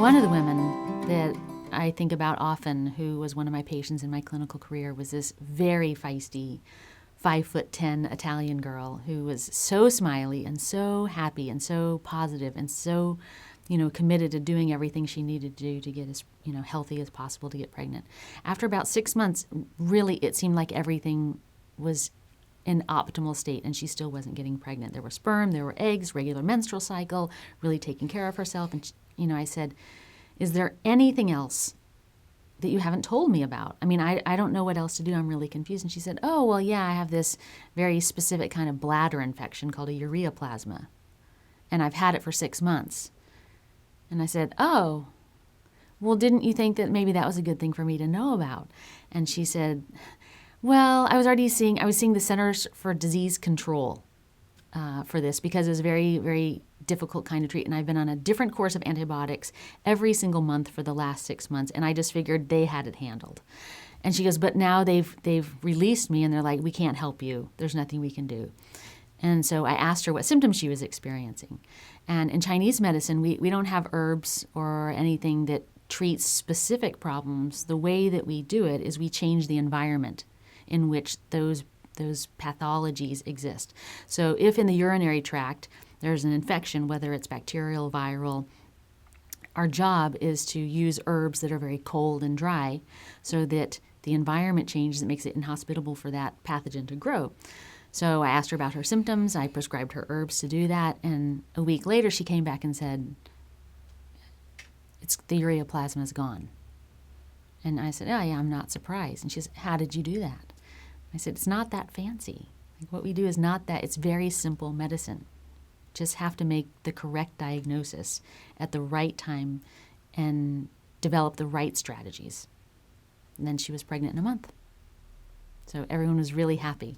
One of the women that I think about often, who was one of my patients in my clinical career, was this very feisty 5'10" Italian girl who was so smiley and so happy and so positive and so, committed to doing everything she needed to do to get as, healthy as possible to get pregnant. After about 6 months, really, it seemed like everything was in optimal state, and she still wasn't getting pregnant. There were sperm, there were eggs, regular menstrual cycle, really taking care of herself. And, I said, is there anything else that you haven't told me about? I mean, I don't know what else to do. I'm really confused. And she said, oh, well, yeah, I have this very specific kind of bladder infection called a ureaplasma, and I've had it for 6 months. And I said, oh, well, didn't you think that maybe that was a good thing for me to know about? And she said, well, I was seeing the Centers for Disease Control for this, because it was a very, very difficult kind of treatment. I've been on a different course of antibiotics every single month for the last 6 months, and I just figured they had it handled. And she goes, but now they've released me, and they're like, we can't help you. There's nothing we can do. And so I asked her what symptoms she was experiencing. And in Chinese medicine, we don't have herbs or anything that treats specific problems. The way that we do it is we change the environment in which those pathologies exist. So if in the urinary tract there's an infection, whether it's bacterial, viral, our job is to use herbs that are very cold and dry so that the environment changes that makes it inhospitable for that pathogen to grow. So I asked her about her symptoms. I prescribed her herbs to do that. And a week later, she came back and said, the ureaplasma is gone. And I said, oh, yeah, I'm not surprised. And she said, how did you do that? I said, it's not that fancy. What we do is not that. It's very simple medicine. Just have to make the correct diagnosis at the right time and develop the right strategies. And then she was pregnant in a month. So everyone was really happy.